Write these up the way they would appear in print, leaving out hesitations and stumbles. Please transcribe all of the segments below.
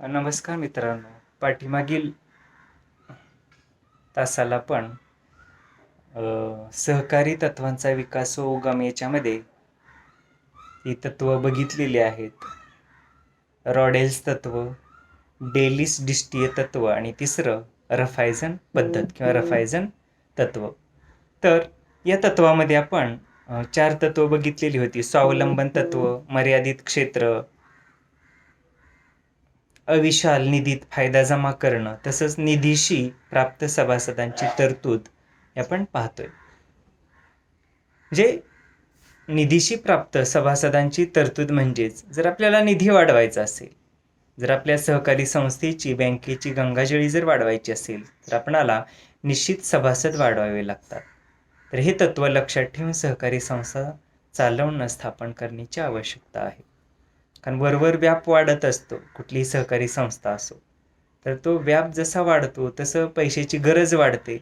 नमस्कार मित्रांनो. पाठीमागील तासाला पण सहकारी तत्वांचा विकास व उगम याच्यामध्ये ही तत्व बघितलेली आहेत. रॉडेल्स तत्व, डेलिस डिस्टीय तत्व आणि तिसरं रफायझन पद्धत किंवा रफायझन तत्व. तर या तत्वामध्ये आपण 4 तत्व बघितलेली होती. स्वावलंबन तत्व, मर्यादित क्षेत्र, अविशाल निधीत फायदा जमा करणं, तसंच निधीशी प्राप्त सभासदांची तरतूद हे आपण पाहतोय. म्हणजे निधीशी प्राप्त सभासदांची तरतूद म्हणजेच जर आपल्याला निधी वाढवायचा असेल, जर आपल्या सहकारी संस्थेची, बँकेची गंगाजळी जर वाढवायची असेल, तर आपणाला निश्चित सभासद वाढवावे लागतात. तर हे तत्व लक्षात ठेवून सहकारी संस्था चालवणं, स्थापन करण्याची आवश्यकता आहे. कारण वरवर व्याप वाढत असतो, कुठलीही सहकारी संस्था असो. तर तो व्याप जसा वाढतो तसं पैशाची गरज वाढते,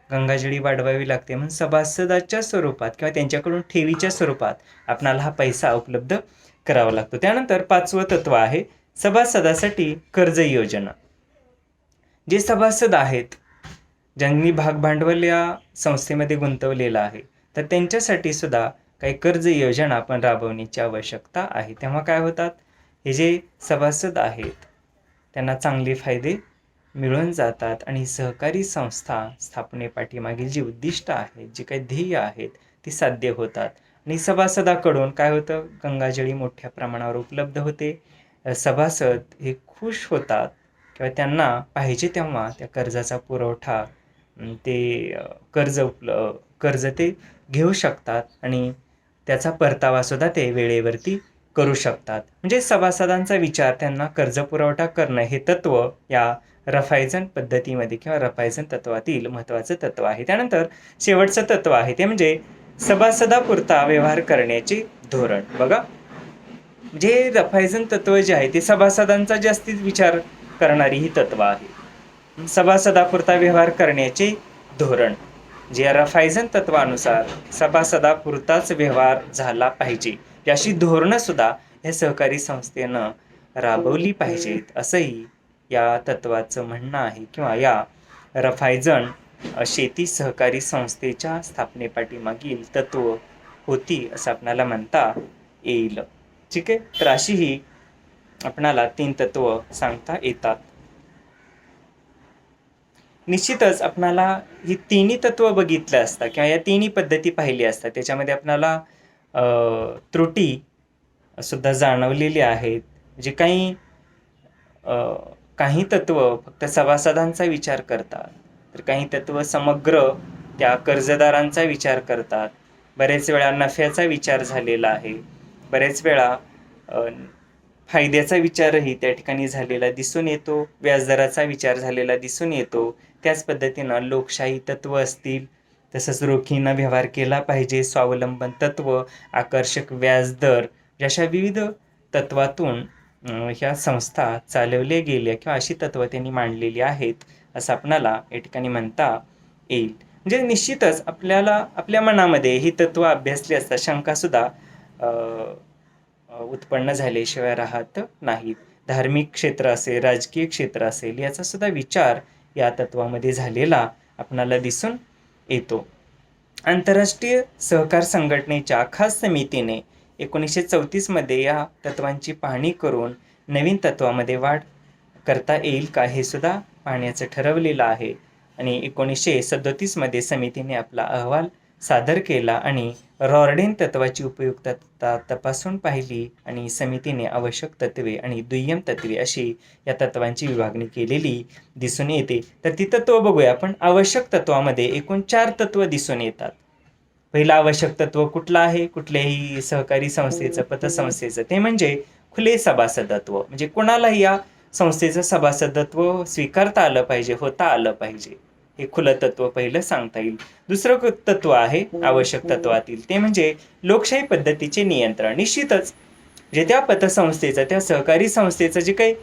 गंगाजळी वाढवावी लागते. म्हणून सभासदाच्या स्वरूपात किंवा त्यांच्याकडून ठेवीच्या स्वरूपात आपणाला हा पैसा उपलब्ध करावा लागतो. त्यानंतर 5वं तत्व आहे सभासदासाठी कर्ज योजना. जे सभासद आहेत, ज्यांनी भागभांडवल या संस्थेमध्ये गुंतवलेलं आहे, तर त्यांच्यासाठी सुद्धा काही कर्ज योजना आपण राबवण्याची आवश्यकता आहे. तेव्हा काय होतात, हे जे सभासद आहेत त्यांना चांगले फायदे मिळून जातात आणि सहकारी संस्था स्थापनेपाठीमागील जी उद्दिष्ट आहेत, जी काही ध्येय आहेत, ती साध्य होतात. आणि सभासदाकडून काय होतं, गंगाजळी मोठ्या प्रमाणावर उपलब्ध होते. सभासद हे खुश होतात किंवा त्यांना पाहिजे तेव्हा त्या कर्जाचा पुरवठा ते कर्ज ते घेऊ शकतात आणि त्याचा परतावासुद्धा ते वेळेवरती करू शकतात. म्हणजे सभासदांचा विचार त्यांना कर्ज पुरवठा करणं हे तत्व या रफायझन पद्धतीमध्ये किंवा रफायझन तत्वातील महत्त्वाचं तत्व आहे. त्यानंतर शेवटचं तत्व आहे ते म्हणजे सभासदापुरता व्यवहार करण्याचे धोरण. बघा, जे रफायझन तत्व जे आहे ते सभासदांचा जास्तीत विचार करणारी ही तत्व आहे. सभासदापुरता व्यवहार करण्याचे धोरण, जे रफायझन तत्वानुसार सभासदापुरताच व्यवहार झाला पाहिजे, अशी धोरणं सुद्धा या सहकारी संस्थेनं राबवली पाहिजेत, असंही या तत्वाचं म्हणणं आहे किंवा या रफायझन शेती सहकारी संस्थेच्या स्थापनेपाठीमागील तत्व होती असं आपणाला म्हणता येईल. ठीक आहे. तर अशी ही आपणाला 3 तत्व सांगता येतात. निश्चितच आपणाला ही तिन्ही तत्व बघितलं असता किंवा या तिन्ही पद्धती पाहिली असतात, त्याच्यामध्ये आपणाला त्रुटी सुद्धा जाणवलेली आहेत. जे काही तत्व फक्त सभासदांचा विचार करतात, तर काही तत्व समग्र त्या कर्जदारांचा विचार करतात. बरेच वेळा नफ्याचा विचार झालेला आहे, बरेच वेळा फायद्याचा विचारही त्या ठिकाणी झालेला दिसून येतो, व्याजदराचा विचार झालेला दिसून येतो. त्याच पद्धतीनं लोकशाही तत्व असतील, तसंच रोखीनं व्यवहार केला पाहिजे, स्वावलंबन तत्व, आकर्षक व्याजदर, अशा विविध तत्वातून ह्या संस्था चालवल्या गेल्या किंवा अशी तत्व त्यांनी मांडलेली आहेत असं आपणाला या ठिकाणी म्हणता येईल. म्हणजे निश्चितच आपल्याला आपल्या मनामध्ये ही तत्व अभ्यासली असता शंकासुद्धा उत्पन्न झाल्याशिवाय राहत नाहीत. धार्मिक क्षेत्र असेल, राजकीय क्षेत्र असेल, याचा सुद्धा विचार या तत्वामध्ये झालेला आपणाला दिसून येतो. आंतरराष्ट्रीय सहकार संघटनेच्या खास समितीने 1934 मध्ये या तत्वांची पाहणी करून नवीन तत्वामध्ये वाढ करता येईल का हे सुद्धा पाहण्याचं ठरवलेलं आहे. आणि 1937 मध्ये समितीने आपला अहवाल सादर केला आणि रॉर्डेन तत्वाची उपयुक्तता तपासून पाहिली आणि समितीने आवश्यक तत्वे आणि दुय्यम तत्वे अशी या तत्वांची विभागणी केलेली दिसून येते. तर ती तत्व बघूया आपण. आवश्यक तत्वामध्ये एकूण 4 तत्व दिसून येतात. पहिलं आवश्यक तत्व कुठलं आहे कुठल्याही सहकारी संस्थेचं, पतसंस्थेचं? ते म्हणजे खुले सभासदत्व. म्हणजे कोणालाही या संस्थेचं सभासदत्व स्वीकारता आलं पाहिजे, होता आलं पाहिजे. हे खुलं तत्व पहिलं सांगता येईल. दुसरं तत्व आहे आवश्यक तत्वातील, ते म्हणजे लोकशाही पद्धतीचे नियंत्रण. निश्चितच जे त्या पतसंस्थेचं, त्या सहकारी संस्थेचं जे काही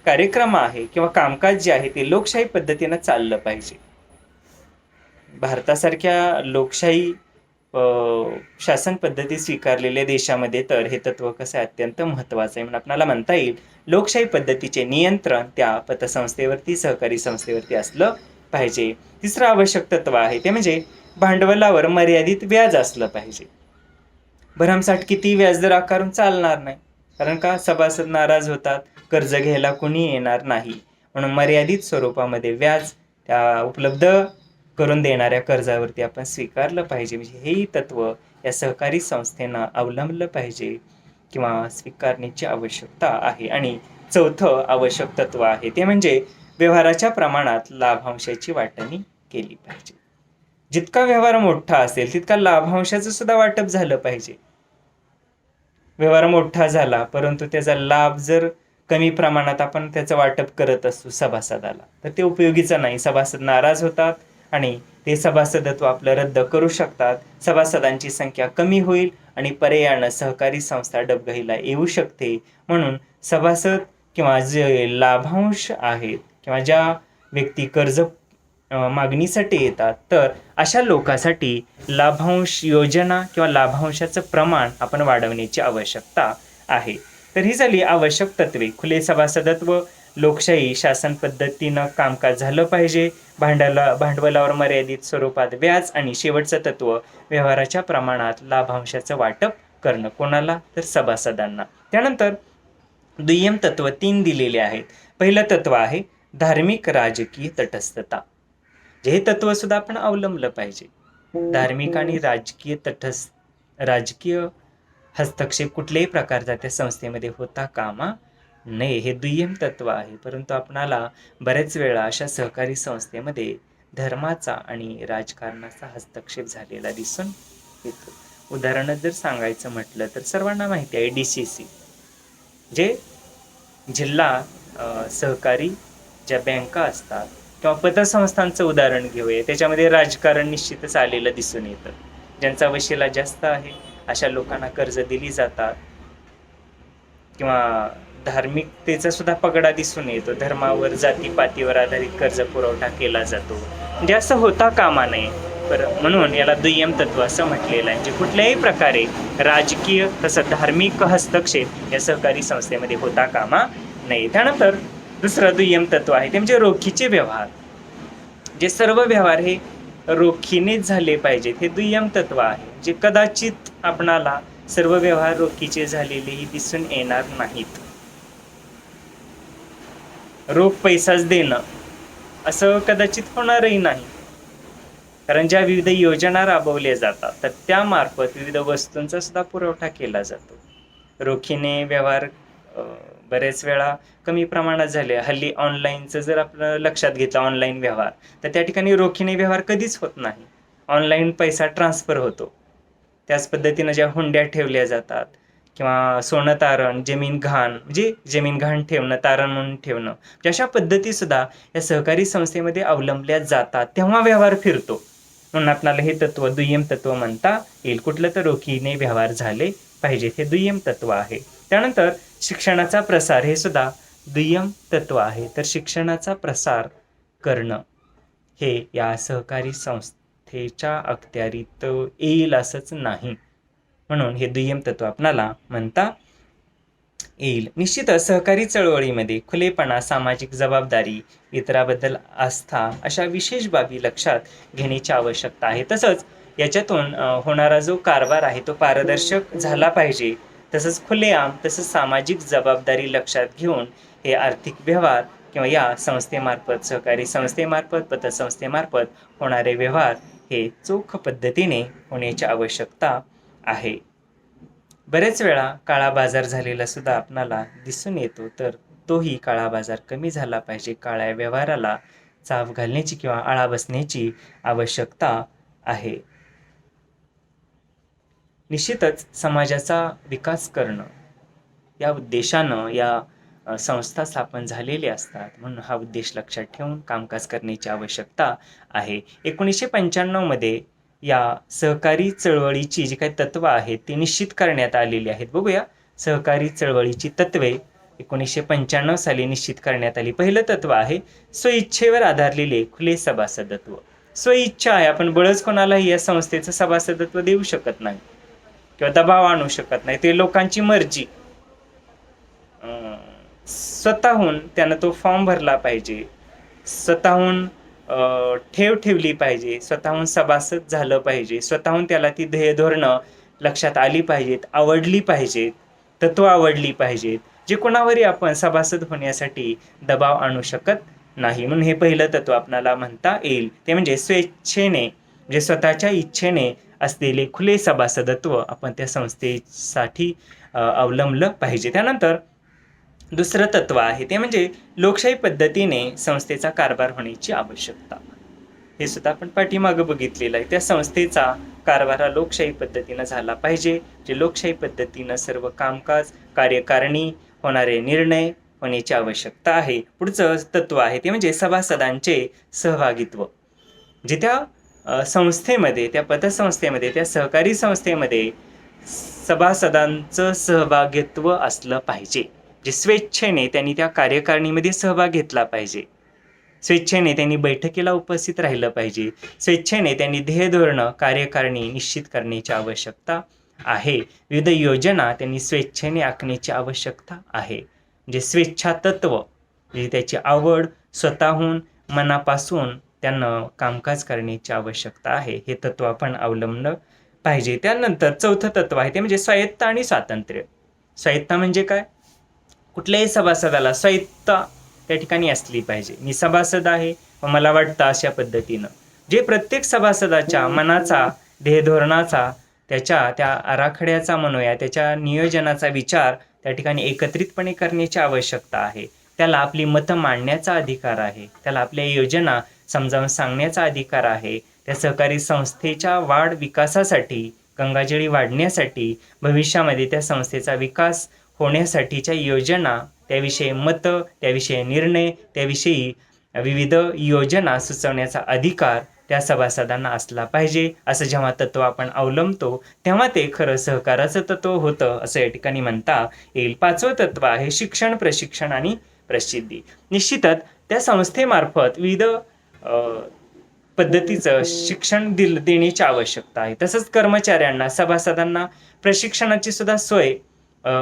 कार्यक्रम आहे किंवा कामकाज जे आहे ते लोकशाही पद्धतीनं चाललं पाहिजे. भारतासारख्या लोकशाही शासन पद्धती स्वीकारलेल्या देशामध्ये तर हे तत्व कसं आहे अत्यंत महत्त्वाचं आहे. म्हणून आपल्याला म्हणता येईल लोकशाही पद्धतीचे नियंत्रण त्या पतसंस्थेवरती, सहकारी संस्थेवरती असलं पाहिजे. तिसरं आवश्यक तत्व आहे ते म्हणजे भांडवलावर मर्यादित व्याज असलं पाहिजे. भरमसाठ किती व्याजदर आकारून चालणार नाही, कारण का सभासद नाराज होतात, कर्ज घ्यायला कोणी येणार नाही. म्हणून मर्यादित स्वरूपामध्ये व्याज त्या उपलब्ध करून देणाऱ्या कर्जावरती आपण स्वीकारलं पाहिजे. म्हणजे हेही तत्व या सहकारी संस्थेनं अवलंबलं पाहिजे किंवा स्वीकारण्याची आवश्यकता आहे. आणि चौथं आवश्यक तत्व आहे ते म्हणजे व्यवहाराच्या प्रमाणात लाभांशाची वाटणी केली पाहिजे. जितका व्यवहार मोठा असेल तितका लाभांशाचं सुद्धा वाटप झालं पाहिजे. व्यवहार मोठा झाला परंतु त्याचा लाभ जर कमी प्रमाणात आपण त्याचं वाटप करत असू सभासदाला तर ते उपयोगीचं नाही. सभासद नाराज होतात आणि ते सभासदत्व आपलं रद्द करू शकतात. सभासदांची संख्या कमी होईल आणि पर्यायानं सहकारी संस्था डबघाईला येऊ शकते. म्हणून सभासद किंवा जे लाभांश आहेत किंवा ज्या व्यक्ती कर्ज मागणीसाठी येतात तर अशा लोकांसाठी लाभांश योजना किंवा लाभांशाचं प्रमाण आपण वाढवण्याची आवश्यकता आहे. तर ही झाली आवश्यक तत्वे. खुले सभासदत्व, लोकशाही शासन पद्धतीनं कामकाज झालं पाहिजे, भांडवलावर मर्यादित स्वरूपात व्याज आणि शेवटचं तत्व व्यवहाराच्या प्रमाणात लाभांशाचं वाटप करणं. कोणाला? तर सभासदांना. त्यानंतर दुय्यम तत्व 3 दिलेले आहेत. पहिलं तत्व आहे धार्मिक राजकीय तटस्थता. हे तत्व सुद्धा आपण अवलंबलं पाहिजे. धार्मिक आणि राजकीय हस्तक्षेप कुठल्याही प्रकारचा त्या संस्थेमध्ये होता कामा नये, हे दुय्यम तत्व आहे. परंतु आपणाला बऱ्याच वेळा अशा सहकारी संस्थेमध्ये धर्माचा आणि राजकारणाचा हस्तक्षेप झालेला दिसून येतो. उदाहरण जर सांगायचं म्हटलं तर सर्वांना माहिती आहे DCC, जे जिल्हा सहकारी ज्या बँका असतात किंवा पतसंस्थांचं उदाहरण घेऊया, त्याच्यामध्ये राजकारण निश्चितच आलेलं दिसून येतं. ज्यांचा वशिला जास्त आहे अशा लोकांना कर्ज दिली जातात किंवा धार्मिकतेचा सुद्धा पगडा दिसून येतो. धर्मावर, जातीपातीवर आधारित कर्ज पुरवठा केला जातो. म्हणजे असं होता कामा नये. म्हणून याला दुय्यम तत्व असं म्हटलेलं आहे. म्हणजे कुठल्याही प्रकारे राजकीय तसं धार्मिक हस्तक्षेप या सहकारी संस्थेमध्ये होता कामा नये. त्यानंतर दुसरं दुय्यम तत्व आहे ते म्हणजे रोखीचे व्यवहार. जे सर्व व्यवहार हे रोखीनेच झाले पाहिजेत, हे दुय्यम तत्व आहे. जे कदाचित आपणाला सर्व व्यवहार रोखीचे झालेलेही दिसून येणार नाहीत. रोख पैसाच देणं असं कदाचित होणारही नाही, कारण ज्या विविध योजना राबवल्या जातात तर त्यामार्फत विविध वस्तूंचा सुद्धा पुरवठा केला जातो. रोखीने व्यवहार बरेच वेळा कमी प्रमाणात झाले. हल्ली ऑनलाईनचं जर आपलं लक्षात घेतलं, ऑनलाईन व्यवहार, तर त्या ठिकाणी रोखीने व्यवहार कधीच होत नाही. ऑनलाईन पैसा ट्रान्सफर होतो. त्याच पद्धतीनं ज्या हुंड्या ठेवल्या जातात किंवा सोनं तारण, जमीन गहाण, म्हणजे जमीन गहाण ठेवणं, तारण म्हणून ठेवणं, अशा पद्धती सुद्धा या सहकारी संस्थेमध्ये अवलंबल्या जातात. तेव्हा व्यवहार फिरतो. म्हणून आपल्याला हे तत्व दुय्यम तत्व म्हणता येईल. कुठलं? तर रोखीने व्यवहार झाले पाहिजेत, हे दुय्यम तत्व आहे. त्यानंतर शिक्षणाचा प्रसार, हे सुद्धा दुय्यम तत्व आहे. तर शिक्षणाचा प्रसार करणं हे या सहकारी संस्थेच्या अखत्यारीत येईल असंच नाही. म्हणून हे दुय्यम तत्व आपणाला म्हणता येईल. निश्चितच सहकारी चळवळीमध्ये खुलेपणा, सामाजिक जबाबदारी, इतराबद्दल आस्था अशा विशेष बाबी लक्षात घेण्याची आवश्यकता आहे. तसंच याच्यातून होणारा जो कारभार आहे तो पारदर्शक झाला पाहिजे. तसंच खुलेआम, तसंच सामाजिक जबाबदारी लक्षात घेऊन हे आर्थिक व्यवहार किंवा या संस्थेमार्फत, सहकारी संस्थेमार्फत, पतसंस्थेमार्फत होणारे व्यवहार हे चोख पद्धतीने होण्याची आवश्यकता आहे. बरेच वेळा काळा बाजार झालेला सुद्धा आपणाला दिसून येतो, तर तोही काळा बाजार कमी झाला पाहिजे. काळ्या व्यवहाराला चाप घालण्याची किंवा आळा बसण्याची आवश्यकता आहे. निश्चितच समाजाचा विकास करणं या उद्देशानं या संस्था स्थापन झालेल्या असतात. म्हणून हा उद्देश लक्षात ठेवून कामकाज करण्याची आवश्यकता आहे. 1995 मध्ये या सहकारी चळवळीची जी काही तत्व आहेत ती निश्चित करण्यात आलेली आहेत. बघूया, सहकारी चळवळीची तत्वे 1995 साली निश्चित करण्यात आली. पहिलं तत्व आहे स्वइच्छेवर आधारलेले खुले सभासदत्व. स्वइच्छा आहे. आपण बळच कोणालाही या संस्थेचं सभासदत्व देऊ शकत नाही किंवा दबाव आणू शकत नाही. ते लोकांची मर्जी. स्वतःहून त्यानं तो फॉर्म भरला पाहिजे. स्वतःहून ठेव ठेवली पाहिजे. स्वतःहून सभासद झालं पाहिजे. स्वतःहून त्याला ती ध्येय धोरणं लक्षात आली पाहिजेत, आवडली पाहिजेत, तत्व आवडली पाहिजेत. जे कोणावरही आपण सभासद होण्यासाठी दबाव आणू शकत नाही. म्हणून हे पहिलं तत्व आपल्याला म्हणता येईल. ते म्हणजे स्वेच्छेने, म्हणजे स्वतःच्या इच्छेने असलेले खुले सभासदत्व आपण त्या संस्थेसाठी अवलंबलं पाहिजे. त्यानंतर दुसरं तत्व आहे ते म्हणजे लोकशाही पद्धतीने संस्थेचा कारभार होण्याची आवश्यकता. हे सुद्धा आपण पाठीमागं बघितलेलं आहे. त्या संस्थेचा कारभार हा लोकशाही पद्धतीनं झाला पाहिजे. जे लोकशाही पद्धतीनं सर्व कामकाज, कार्यकारिणी, होणारे निर्णय होण्याची आवश्यकता आहे. पुढचं तत्व आहे ते म्हणजे सभासदांचे सहभागित्व. जे त्या संस्थेमध्ये, त्या पतसंस्थेमध्ये, त्या सहकारी संस्थेमध्ये सभासदांचं सहभागित्व असलं पाहिजे. जे स्वेच्छेने त्यांनी त्या कार्यकारिणीमध्ये सहभाग घेतला पाहिजे. स्वेच्छेने त्यांनी बैठकीला उपस्थित राहिलं पाहिजे. स्वेच्छेने त्यांनी ध्येय धोरणं, कार्यकारिणी निश्चित करण्याची आवश्यकता आहे. विविध योजना त्यांनी स्वेच्छेने आखण्याची आवश्यकता आहे. म्हणजे स्वेच्छा तत्व, म्हणजे त्याची आवड, स्वतःहून मनापासून त्यांना कामकाज करण्याची आवश्यकता आहे. हे तत्व आपण अवलंबलं पाहिजे. त्यानंतर चौथं तत्व आहे ते म्हणजे स्वायत्ता आणि स्वातंत्र्य. स्वायत्ता म्हणजे काय? कुठल्याही सभासदाला स्वायत्ता त्या ठिकाणी असली पाहिजे. मी सभासद आहे व मला वाटतं अशा पद्धतीनं. जे प्रत्येक सभासदाच्या मनाचा, ध्येयधोरणाचा, त्याच्या त्या आराखड्याचा म्हणूया, त्याच्या नियोजनाचा विचार त्या ठिकाणी एकत्रितपणे करण्याची आवश्यकता आहे. त्याला आपली मतं मांडण्याचा अधिकार आहे. त्याला आपल्या योजना समजावून सांगण्याचा अधिकार आहे. त्या सहकारी संस्थेच्या वाढ विकासासाठी, गंगाजळी वाढण्यासाठी, भविष्यामध्ये त्या संस्थेचा विकास होण्यासाठीच्या योजना, त्याविषयी मतं, त्याविषयी निर्णय, त्याविषयी विविध योजना सुचवण्याचा अधिकार त्या सभासदांना असला पाहिजे. असं जेव्हा तत्व आपण अवलंबतो तेव्हा ते खरं सहकाराचं तत्व होतं असं या ठिकाणी म्हणता येईल. पाचवं तत्व आहे शिक्षण, प्रशिक्षण आणि प्रसिद्धी. निश्चितच त्या संस्थेमार्फत विविध पद्धतीचं शिक्षण देण्याची आवश्यकता आहे. तसंच कर्मचाऱ्यांना, सभासदांना प्रशिक्षणाची सुद्धा सोय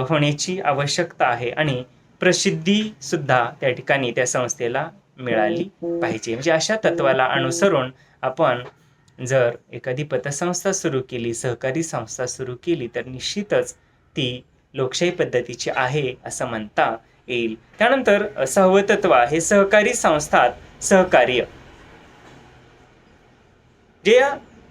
होण्याची आवश्यकता आहे आणि प्रसिद्धी सुद्धा त्या ठिकाणी त्या संस्थेला मिळाली पाहिजे. म्हणजे अशा तत्वाला अनुसरून आपण जर एखादी पतसंस्था सुरू केली, सहकारी संस्था सुरू केली तर निश्चितच ती लोकशाही पद्धतीची आहे असं म्हणता येईल. त्यानंतर सहावं तत्व आहे सहकारी संस्थात सहकार्य. जे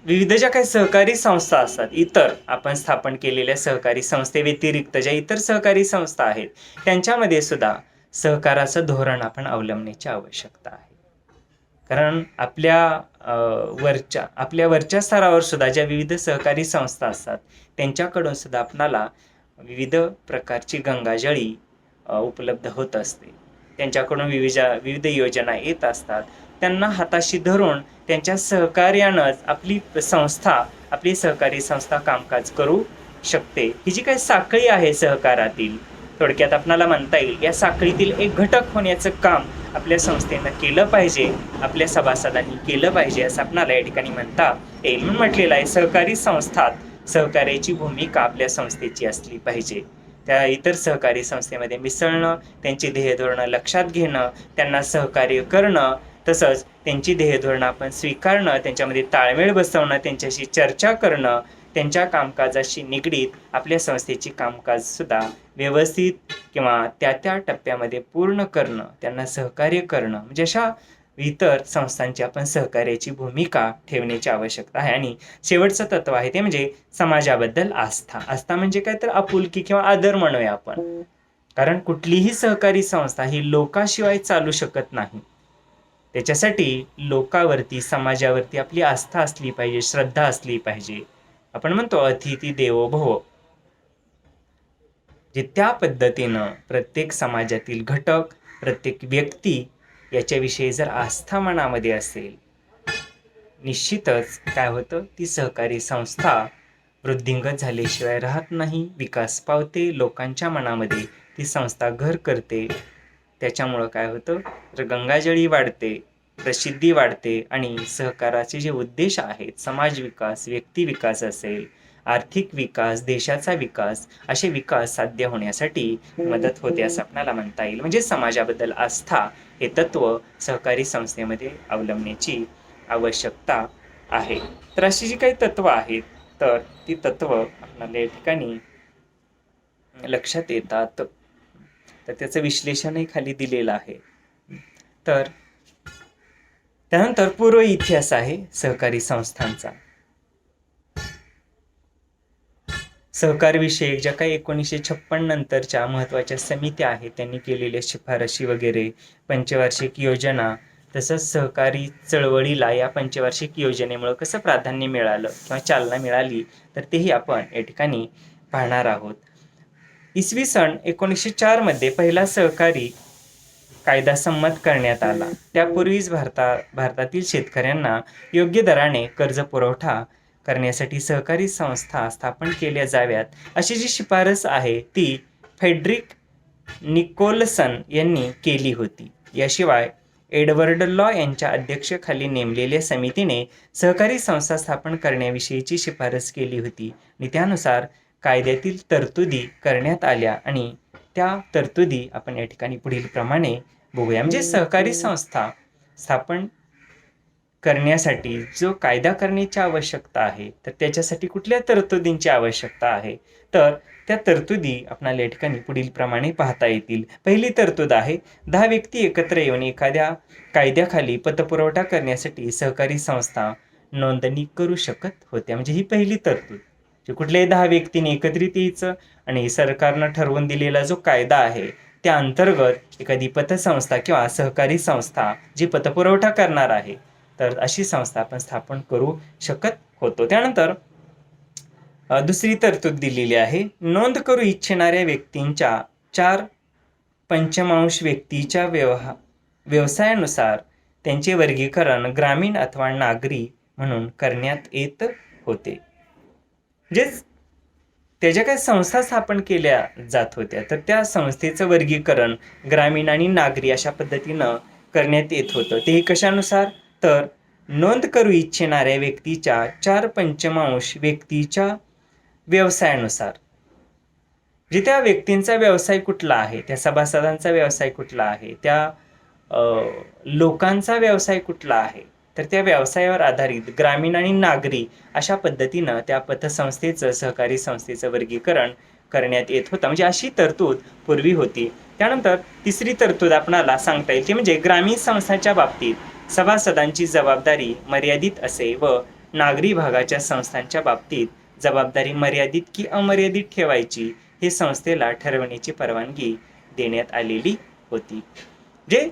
विविध ज्या काही सहकारी संस्था असतात, इतर आपण स्थापन केलेल्या सहकारी संस्थेव्यतिरिक्त ज्या इतर सहकारी संस्था आहेत त्यांच्यामध्ये सुद्धा सहकाराचं धोरण आपण अवलंबण्याची आवश्यकता आहे. कारण आपल्या वरच्या स्तरावर सुद्धा ज्या विविध सहकारी संस्था असतात त्यांच्याकडून सुद्धा आपणाला विविध प्रकारची गंगाजळी उपलब्ध होत असते. त्यांच्याकडून विविध योजना येत असतात. त्यांना हाताशी धरून त्यांच्या सहकार्यानंच आपली सहकारी संस्था कामकाज करू शकते. ही जी काही साखळी आहे सहकारातील, थोडक्यात आपणाला म्हणता येईल या साखळीतील एक घटक होण्याचं काम आपल्या संस्थेनं केलं पाहिजे, आपल्या सभासदांनी केलं पाहिजे असं आपणाला या ठिकाणी म्हणता येईल. म्हणून म्हटलेलं आहे सहकारी संस्थात सहकार्याची भूमिका आपल्या संस्थेची असली पाहिजे. त्या इतर सहकारी संस्थेमध्ये मिसळणं, त्यांची ध्येयधोरणं लक्षात घेणं, त्यांना सहकार्य करणं, तसंच त्यांची ध्येयधोरणं आपण स्वीकारणं, त्यांच्यामध्ये ताळमेळ बसवणं, त्यांच्याशी चर्चा करणं, त्यांच्या कामकाजाशी निगडीत आपल्या संस्थेची कामकाजसुद्धा व्यवस्थित किंवा त्या टप्प्यामध्ये पूर्ण करणं, त्यांना सहकार्य करणं, म्हणजे अशा इतर संस्थांची आपण सहकार्याची भूमिका ठेवण्याची आवश्यकता आहे. आणि शेवटचं तत्व आहे ते म्हणजे समाजाबद्दल आस्था. आस्था म्हणजे काय तर आपुलकी किंवा आदर म्हणूया आपण. कारण कुठलीही सहकारी संस्था ही लोकाशिवाय चालू शकत नाही. त्याच्यासाठी लोकावरती, समाजावरती आपली आस्था असली पाहिजे, श्रद्धा असली पाहिजे. आपण म्हणतो अतिथी देवो भव. जे त्या पद्धतीनं प्रत्येक समाजातील घटक, प्रत्येक व्यक्ती याच्याविषयी जर आस्था मनामध्ये असेल, निश्चितच काय होतं, ती सहकारी संस्था वृद्धिंगत झाल्याशिवाय राहत नाही, विकास पावते, लोकांच्या मनामध्ये ती संस्था घर करते. त्याच्यामुळं काय होतं, तर गंगाजळी वाढते, प्रसिद्धी वाढते आणि सहकाराचे जे उद्देश आहेत, समाज विकास, व्यक्ती विकास असेल, आर्थिक विकास, देशाचा विकास, असे विकास साध्य होण्यासाठी मदत होते असं आपल्याला म्हणता येईल. म्हणजे समाजाबद्दल आस्था हे तत्व सहकारी संस्थेमध्ये अवलंबण्याची आवश्यकता आहे. तर अशी जी काही तत्व आहेत, तर ती तत्व आपल्याला या ठिकाणी लक्षात येतात. तर त्याचं विश्लेषणही खाली दिलेलं आहे. तर त्यानंतर पूर्व इतिहास आहे सहकारी संस्थांचा. सहकारविषयक ज्या काही 1956 नंतरच्या महत्त्वाच्या समित्या आहेत त्यांनी केलेल्या शिफारशी वगैरे, पंचवार्षिक योजना, तसंच सहकारी चळवळीला या पंचवार्षिक योजनेमुळे कसं प्राधान्य मिळालं किंवा चालना मिळाली, तर तेही आपण या ठिकाणी पाहणार आहोत. इसवी सन 1904 मध्ये पहिला सहकारी कायदा संमत करण्यात आला. त्यापूर्वीच भारतातील शेतकऱ्यांना योग्य दराने कर्ज पुरवठा करण्यासाठी सहकारी संस्था स्थापन केल्या जाव्यात अशी जी शिफारस आहे ती फेडरिक निकोलसन यांनी केली होती. याशिवाय एडवर्ड लॉ यांच्या अध्यक्षतेखाली नेमलेल्या समितीने सहकारी संस्था स्थापन करण्याविषयीची शिफारस केली होती आणि त्यानुसार कायद्यातील तरतुदी करण्यात आल्या आणि त्या तरतुदी आपण या ठिकाणी पुढील प्रमाणे बघूया. म्हणजे सहकारी संस्था स्थापन करण्यासाठी जो कायदा करण्याची आवश्यकता आहे, तर त्याच्यासाठी कुठल्या तरतुदींची आवश्यकता आहे, तर त्या तरतुदी आपल्याला या ठिकाणी पुढील प्रमाणे पाहता येतील. पहिली तरतूद आहे 10 व्यक्ती एकत्र येऊन एखाद्या कायद्याखाली पतपुरवठा करण्यासाठी सहकारी संस्था नोंदणी करू शकत होत्या. म्हणजे ही पहिली तरतूद, जे कुठल्याही 10 व्यक्तींनी एकत्रित यायचं आणि सरकारनं ठरवून दिलेला जो कायदा आहे त्या अंतर्गत एखादी पतसंस्था किंवा सहकारी संस्था जी पतपुरवठा करणार आहे, तर अशी संस्था आपण स्थापन करू शकत होतो. त्यानंतर दुसरी तरतूद दिलेली आहे, नोंद करू इच्छिणाऱ्या व्यक्तींच्या 4/5 व्यक्तीच्या व्यवसायानुसार त्यांचे वर्गीकरण ग्रामीण अथवा नागरी म्हणून करण्यात येत होते. म्हणजेच त्या ज्या काही संस्था स्थापन केल्या जात होत्या, तर त्या संस्थेचं वर्गीकरण ग्रामीण आणि नागरी अशा पद्धतीनं करण्यात येत होतं. तेही कशानुसार, तर नोंद करू इच्छिणाऱ्या व्यक्तीच्या 4/5 व्यक्तीच्या व्यवसायानुसार. जे त्या व्यक्तींचा व्यवसाय कुठला आहे, त्या सभासदांचा व्यवसाय कुठला आहे, त्या लोकांचा व्यवसाय कुठला आहे, तर त्या व्यवसायावर आधारित ग्रामीण आणि नागरी अशा पद्धतीनं त्या पतसंस्थेचं, सहकारी संस्थेचं वर्गीकरण करण्यात येत होतं. म्हणजे अशी तरतूद पूर्वी होती. त्यानंतर तिसरी तरतूद आपणाला सांगता येईल ती म्हणजे ग्रामीण संस्थांच्या बाबतीत सभासदांची जबाबदारी मर्यादित असे व नागरी भागाच्या संस्थांच्या बाबतीत जबाबदारी मर्यादित की अमर्यादित ठेवायची हे संस्थेला ठरवण्याची परवानगी देण्यात आलेली होती. जे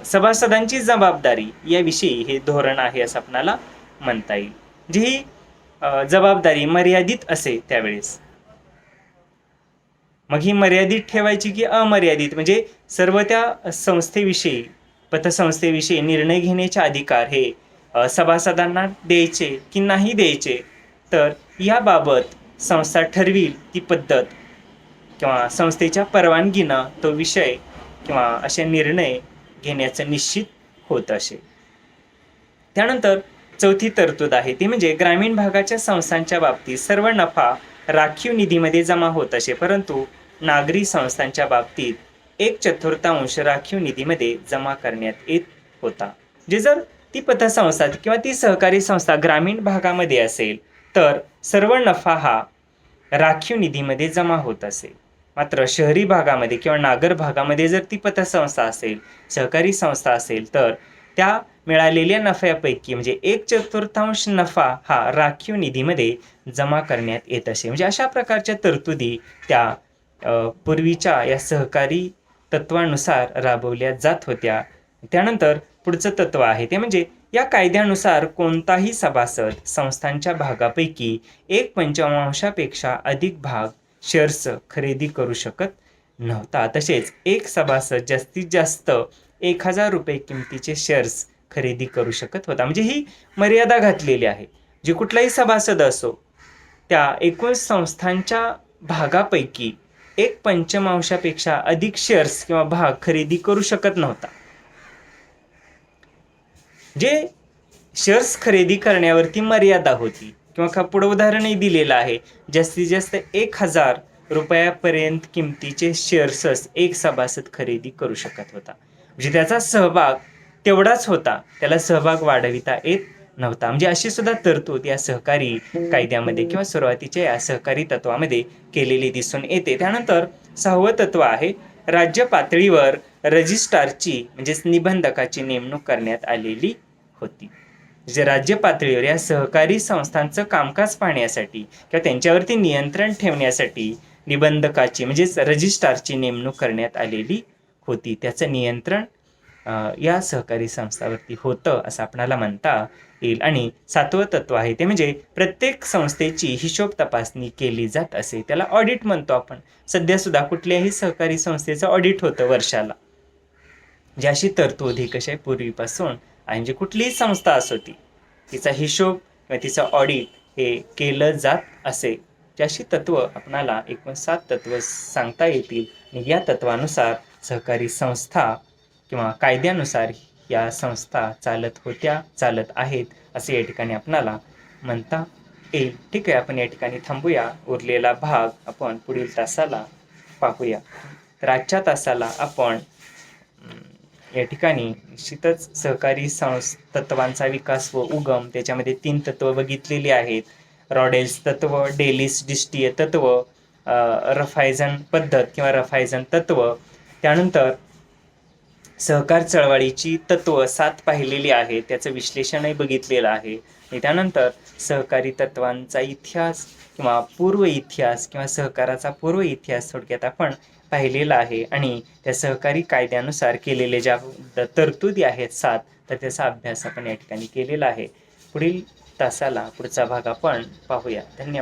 सभासदांची जबाबदारी याविषयी हे धोरण आहे असं आपणाला म्हणता येईल. जी ही जबाबदारी मर्यादित असे त्यावेळेस, मग ही मर्यादित ठेवायची की अमर्यादित, म्हणजे सर्व त्या संस्थेविषयी, पतसंस्थेविषयी निर्णय घेण्याचे अधिकार हे सभासदांना द्यायचे की नाही द्यायचे, तर याबाबत संस्था ठरविल ती पद्धत किंवा संस्थेच्या परवानगीनं तो विषय किंवा असे निर्णय घेण्याचं निश्चित होत असे. त्यानंतर चौथी तरतूद आहे ती म्हणजे ग्रामीण भागाच्या संस्थांच्या बाबतीत सर्व नफा राखीव निधीमध्ये जमा होत असे, परंतु नागरी संस्थांच्या बाबतीत 1/4 राखीव निधीमध्ये जमा करण्यात येत होता. जे जर ती पतसंस्था किंवा ती सहकारी संस्था ग्रामीण भागामध्ये असेल तर सर्व नफा हा राखीव निधीमध्ये जमा होत असेल. मात्र शहरी भागामध्ये किंवा नागर भागामध्ये जर ती पतसंस्था असेल, सहकारी संस्था असेल, तर त्या मिळालेल्या नफ्यापैकी म्हणजे 1/4 नफा हा राखीव निधीमध्ये जमा करण्यात येत असे. म्हणजे अशा प्रकारच्या तरतुदी त्या पूर्वीच्या या सहकारी तत्वानुसार राबवल्या जात होत्या. त्यानंतर पुढचं तत्व आहे ते म्हणजे या कायद्यानुसार कोणताही सभासद संस्थांच्या भागापैकी 1/5पेक्षा अधिक भाग शेअर्स खरेदी करू शकत नव्हता. तसेच एक सभासद जास्तीत जास्त 1000 रुपये किमतीचे शेअर्स खरेदी करू शकत होता. म्हणजे ही मर्यादा घातलेली आहे. जे कुठलाही सभासद असो त्या एकूण संस्थांच्या भागापैकी 1/5पेक्षा अधिक शेअर्स किंवा भाग खरेदी करू शकत नव्हता. जे शेअर्स खरेदी करण्यावरती मर्यादा होती किंवा पुढं उदाहरणही दिलेलं आहे, जास्तीत जास्त 1,000 रुपयापर्यंत किमतीचे शेअर्सच एक सभासद खरेदी करू शकत होता. म्हणजे त्याचा सहभाग तेवढाच होता, त्याला सहभाग वाढविता येत नव्हता. म्हणजे अशी सुद्धा तरतूद या सहकारी कायद्यामध्ये किंवा सुरुवातीच्या या सहकारी तत्वामध्ये केलेली दिसून येते. त्यानंतर 6वं तत्व आहे, राज्य पातळीवर रजिस्ट्रारची म्हणजेच निबंधकाची नेमणूक करण्यात आलेली होती. जे राज्य पातळीवर या सहकारी संस्थांचं कामकाज पाहण्यासाठी किंवा त्यांच्यावरती नियंत्रण ठेवण्यासाठी निबंधकाची म्हणजेच रजिस्ट्रारची नेमणूक करण्यात आलेली होती. त्याचं नियंत्रण या सहकारी संस्थावरती होतं असं आपणाला म्हणता येईल. आणि 7वं तत्व आहे ते म्हणजे प्रत्येक संस्थेची हिशोब तपासणी केली जात असे, त्याला ऑडिट म्हणतो आपण. सध्या सुद्धा कुठल्याही सहकारी संस्थेचं ऑडिट होतं वर्षाला. जी अशी तरतूद ही कशी आहे पूर्वीपासून आणि जी कुठलीही संस्था असो तिचा हिशोब किंवा तिचं ऑडिट हे केलं जात असे. अशी तत्व आपणाला एकूण 7 तत्व सांगता येतील. आणि या तत्वानुसार सहकारी संस्था किंवा कायद्यानुसार या संस्था चालत होत्या, चालत आहेत असे या ठिकाणी आपणाला म्हणता येईल. ठीक आहे, आपण या ठिकाणी थांबूया. उरलेला भाग आपण पुढील तासाला पाहूया. तर आजच्या तासाला आपण या ठिकाणी निश्चितच सहकारी तत्वांचा विकास व उगम, त्याच्यामध्ये 3 तत्व बघितलेली आहेत. रॉडेल्स तत्व, डेलिस डिस्टीय तत्व, रफायझन पद्धत किंवा रफायझन तत्व, त्यानंतर सहकार चळवळीची तत्व 7 पाहिलेली आहे, त्याचं विश्लेषणही बघितलेलं आहे. आणि त्यानंतर सहकारी तत्वांचा इतिहास किंवा पूर्व इतिहास किंवा सहकाराचा पूर्व इतिहास थोडक्यात आपण पाहिलेला आहे. आणि त्या सहकारी कायद्यानुसार केलेले ज्या तरतुदी आहेत 7, तर त्याचा अभ्यास आपण या ठिकाणी केलेला आहे. पुढील तासाला पुढचा भाग आपण पाहूया. धन्यवाद.